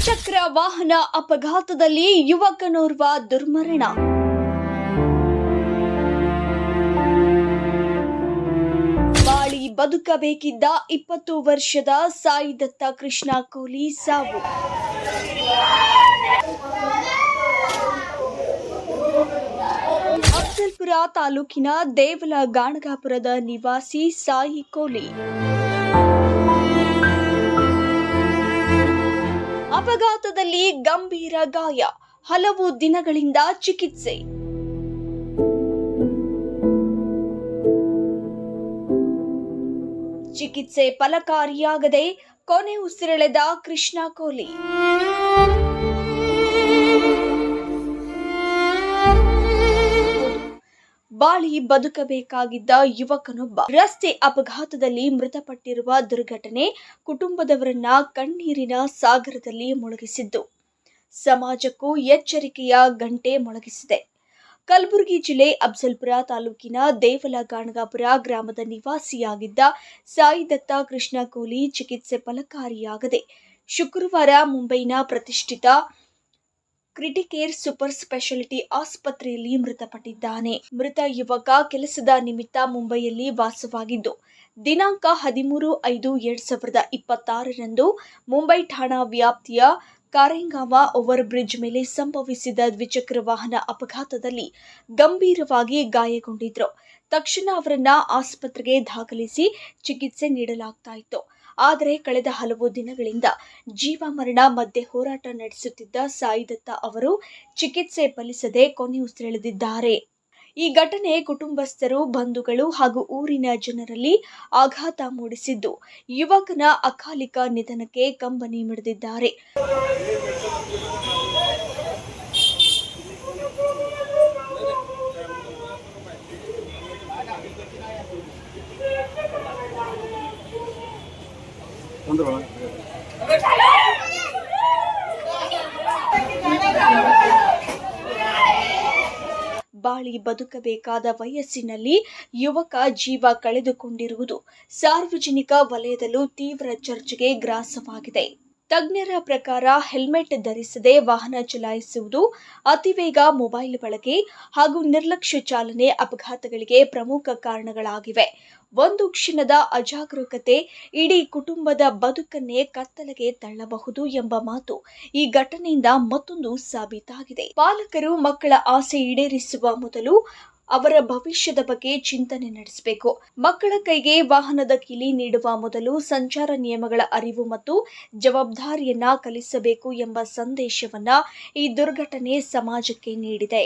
ದ್ವಿಚಕ್ರ ವಾಹನ ಅಪಘಾತದಲ್ಲಿ ಯುವಕನೋರ್ವ ದುರ್ಮರಣ. ಬಾಳಿ ಬದುಕಬೇಕಿದ್ದ 20 ವರ್ಷದ ಸಾಯಿದತ್ತ ಕೃಷ್ಣ ಕೋಲಿ ಸಾವು. ಅಫಜಲ್ಪುರ ತಾಲೂಕಿನ ದೇವಲ ಗಾಣಗಾಪುರದ ನಿವಾಸಿ ಸಾಯಿ ಕೋಲಿ ಅಪಘಾತದಲ್ಲಿ ಗಂಭೀರ ಗಾಯ, ಹಲವು ದಿನಗಳಿಂದ ಚಿಕಿತ್ಸೆ. ಚಿಕಿತ್ಸೆ ಫಲಕಾರಿಯಾಗದೆ ಕೊನೆ ಉಸಿರೆಳೆದ ಕೃಷ್ಣ ಕೋಲಿ. ಬಾಳಿ ಬದುಕಬೇಕಾಗಿದ್ದ ಯುವಕನೊಬ್ಬ ರಸ್ತೆ ಅಪಘಾತದಲ್ಲಿ ಮೃತಪಟ್ಟಿರುವ ದುರ್ಘಟನೆ ಕುಟುಂಬದವರನ್ನ ಕಣ್ಣೀರಿನ ಸಾಗರದಲ್ಲಿ ಮುಳುಗಿಸಿದ್ದು ಸಮಾಜಕ್ಕೂ ಎಚ್ಚರಿಕೆಯ ಗಂಟೆ ಮೊಳಗಿಸಿದೆ. ಕಲಬುರಗಿ ಜಿಲ್ಲೆ ಅಫಜಲ್ಪುರ ತಾಲೂಕಿನ ದೇವಲ ಗಾಣಗಾಪುರ ಗ್ರಾಮದ ನಿವಾಸಿಯಾಗಿದ್ದ ಸಾಯಿದತ್ತ ಕೃಷ್ಣ ಕೋಲಿ ಚಿಕಿತ್ಸೆ ಫಲಕಾರಿಯಾಗದೆ ಶುಕ್ರವಾರ ಮುಂಬೈನ ಪ್ರತಿಷ್ಠಿತ ಕ್ರಿಟಿಕೇರ್ ಸೂಪರ್ ಸ್ಪೆಷಾಲಿಟಿ ಆಸ್ಪತ್ರೆಯಲ್ಲಿ ಮೃತಪಟ್ಟಿದ್ದಾನೆ. ಮೃತ ಯುವಕ ಕೆಲಸದ ನಿಮಿತ್ತ ಮುಂಬೈಯಲ್ಲಿ ವಾಸವಾಗಿದ್ದು ದಿನಾಂಕ 13/5/2026ರಂದು ಮುಂಬೈ ಠಾಣಾ ವ್ಯಾಪ್ತಿಯ ಕಾರೆಂಗಾವ ಓವರ್ ಬ್ರಿಡ್ಜ್ ಮೇಲೆ ಸಂಭವಿಸಿದ ದ್ವಿಚಕ್ರ ವಾಹನ ಅಪಘಾತದಲ್ಲಿ ಗಂಭೀರವಾಗಿ ಗಾಯಗೊಂಡಿದ್ರು. ತಕ್ಷಣ ಅವರನ್ನ ಆಸ್ಪತ್ರೆಗೆ ದಾಖಲಿಸಿ ಚಿಕಿತ್ಸೆ ನೀಡಲಾಗ್ತಾ ಇತ್ತು. ಆದರೆ ಕಳೆದ ಹಲವು ದಿನಗಳಿಂದ ಜೀವಮರಣ ಮಧ್ಯೆ ಹೋರಾಟ ನಡೆಸುತ್ತಿದ್ದ ಸಾಯಿದತ್ತ ಅವರು ಚಿಕಿತ್ಸೆ ಫಲಿಸದೆ ಕೊನೆಯುಸಿರೆಳೆದಿದ್ದಾರೆ. ಈ ಘಟನೆ ಕುಟುಂಬಸ್ಥರು, ಬಂಧುಗಳು ಹಾಗೂ ಊರಿನ ಜನರಲ್ಲಿ ಆಘಾತ ಮೂಡಿಸಿದ್ದು ಯುವಕನ ಅಕಾಲಿಕ ನಿಧನಕ್ಕೆ ಕಂಬನಿ ಮಿಡಿದಿದ್ದಾರೆ. ಬಾಳಿ ಬದುಕಬೇಕಾದ ವಯಸ್ಸಿನಲ್ಲಿ ಯುವಕ ಜೀವ ಕಳೆದುಕೊಂಡಿರುವುದು ಸಾರ್ವಜನಿಕ ವಲಯದಲ್ಲೂ ತೀವ್ರ ಚರ್ಚೆಗೆ ಗ್ರಾಸವಾಗಿದೆ. ತಜ್ಞರ ಪ್ರಕಾರ ಹೆಲ್ಮೆಟ್ ಧರಿಸದೆ ವಾಹನ ಚಲಾಯಿಸುವುದು, ಅತಿವೇಗ ಮೊಬೈಲ್ ಬಳಕೆ ಹಾಗೂ ನಿರ್ಲಕ್ಷ್ಯ ಚಾಲನೆ ಅಪಘಾತಗಳಿಗೆ ಪ್ರಮುಖ ಕಾರಣಗಳಾಗಿವೆ. ಒಂದು ಕ್ಷಣದ ಅಜಾಗರೂಕತೆ ಇಡೀ ಕುಟುಂಬದ ಬದುಕನ್ನೇ ಕತ್ತಲೆಗೆ ತಳ್ಳಬಹುದು ಎಂಬ ಮಾತು ಈ ಘಟನೆಯಿಂದ ಮತ್ತೊಂದು ಸಾಬೀತಾಗಿದೆ. ಪಾಲಕರು ಮಕ್ಕಳ ಆಸೆ ಈಡೇರಿಸುವ ಮೊದಲು ಅವರ ಭವಿಷ್ಯದ ಬಗ್ಗೆ ಚಿಂತನೆ ನಡೆಸಬೇಕು. ಮಕ್ಕಳ ಕೈಗೆ ವಾಹನದ ಕೀಲಿ ನೀಡುವ ಮೊದಲು ಸಂಚಾರ ನಿಯಮಗಳ ಅರಿವು ಮತ್ತು ಜವಾಬ್ದಾರಿಯನ್ನ ಕಲಿಸಬೇಕು ಎಂಬ ಸಂದೇಶವನ್ನ ಈ ದುರ್ಘಟನೆ ಸಮಾಜಕ್ಕೆ ನೀಡಿದೆ.